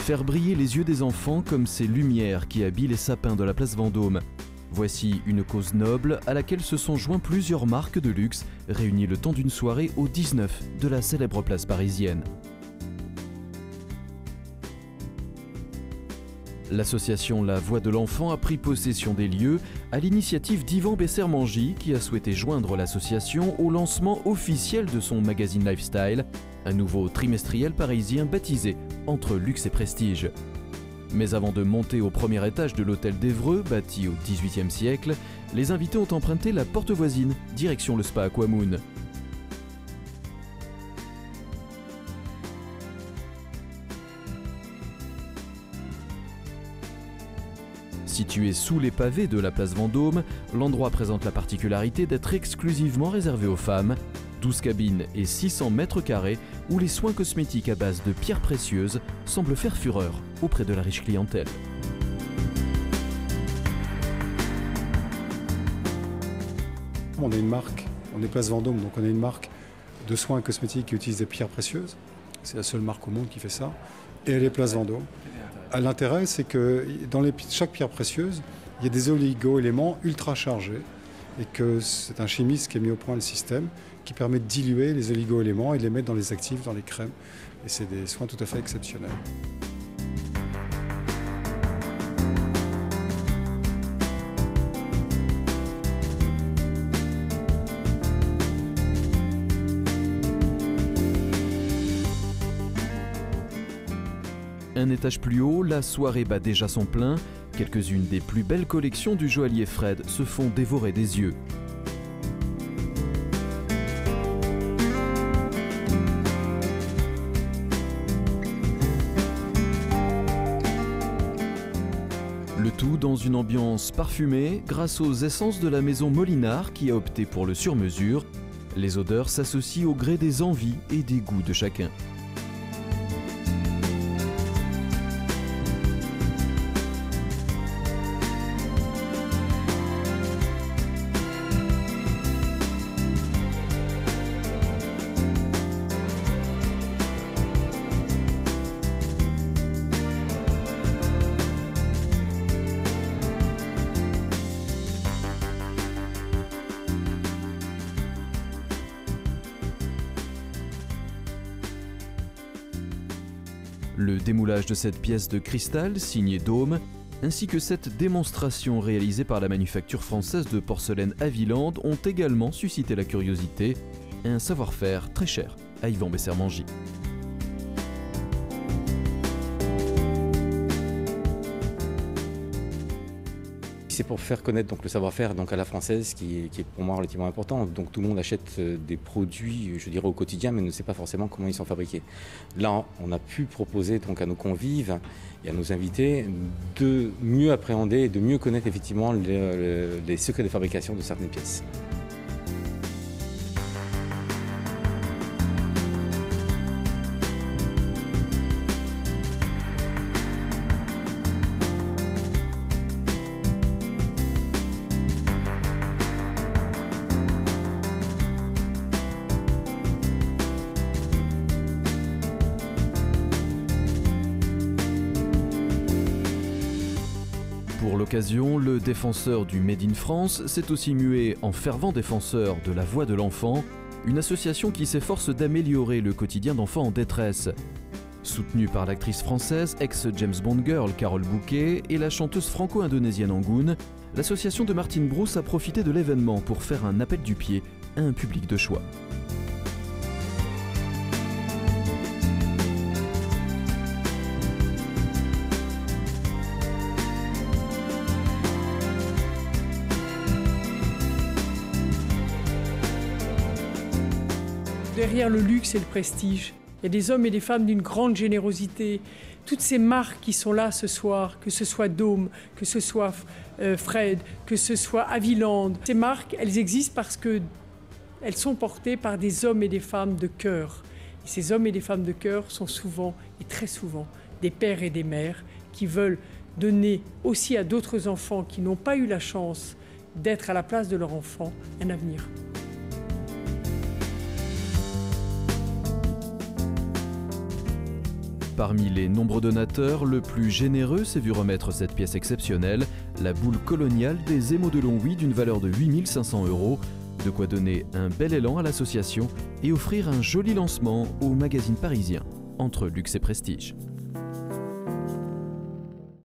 Faire briller les yeux des enfants comme ces lumières qui habillent les sapins de la place Vendôme. Voici une cause noble à laquelle se sont joints plusieurs marques de luxe réunies le temps d'une soirée au 19 de la célèbre place parisienne. L'association La Voix de l'Enfant a pris possession des lieux à l'initiative d'Yvan Bessermangy qui a souhaité joindre l'association au lancement officiel de son magazine Lifestyle, un nouveau trimestriel parisien baptisé Entre luxe et prestige. Mais avant de monter au premier étage de l'hôtel d'Évreux, bâti au XVIIIe siècle, les invités ont emprunté la porte voisine, direction le spa Aquamoon. Situé sous les pavés de la place Vendôme, l'endroit présente la particularité d'être exclusivement réservé aux femmes. 12 cabines et 600 mètres carrés où les soins cosmétiques à base de pierres précieuses semblent faire fureur auprès de la riche clientèle. On est une marque, on est place Vendôme, donc on est une marque de soins cosmétiques qui utilise des pierres précieuses. C'est la seule marque au monde qui fait ça. Et elle est place Vendôme. L'intérêt, c'est que dans chaque pierre précieuse, il y a des oligo-éléments ultra chargés et que c'est un chimiste qui a mis au point le système qui permet de diluer les oligo-éléments et de les mettre dans les actifs, dans les crèmes. Et c'est des soins tout à fait exceptionnels. Un étage plus haut, la soirée bat déjà son plein. Quelques-unes des plus belles collections du joaillier Fred se font dévorer des yeux. Le tout dans une ambiance parfumée grâce aux essences de la maison Molinard qui a opté pour le sur-mesure. Les odeurs s'associent au gré des envies et des goûts de chacun. Le démoulage de cette pièce de cristal signée Dôme, ainsi que cette démonstration réalisée par la manufacture française de porcelaine Haviland ont également suscité la curiosité, un savoir-faire très cher à Yvan Bessermangy. C'est pour faire connaître donc, le savoir-faire à la française qui est pour moi relativement important. Donc tout le monde achète des produits, je dirais, au quotidien, mais ne sait pas forcément comment ils sont fabriqués. Là, on a pu proposer donc, à nos convives et à nos invités de mieux appréhender et de mieux connaître effectivement les secrets de fabrication de certaines pièces. Pour l'occasion, le défenseur du Made in France s'est aussi mué en fervent défenseur de La Voix de l'Enfant, une association qui s'efforce d'améliorer le quotidien d'enfants en détresse. Soutenue par l'actrice française ex-James Bond girl Carole Bouquet et la chanteuse franco-indonésienne Angoune, l'association de Martine Brousse a profité de l'événement pour faire un appel du pied à un public de choix. Derrière le luxe et le prestige, il y a des hommes et des femmes d'une grande générosité. Toutes ces marques qui sont là ce soir, que ce soit Dôme, que ce soit Fred, que ce soit Haviland, ces marques, elles existent parce qu'elles sont portées par des hommes et des femmes de cœur. Et ces hommes et des femmes de cœur sont souvent, et très souvent, des pères et des mères qui veulent donner aussi à d'autres enfants qui n'ont pas eu la chance d'être à la place de leur enfant un avenir. Parmi les nombreux donateurs, le plus généreux s'est vu remettre cette pièce exceptionnelle, la boule coloniale des émaux de Longwy d'une valeur de 8 500 €. De quoi donner un bel élan à l'association et offrir un joli lancement au magazine parisien, entre luxe et prestige.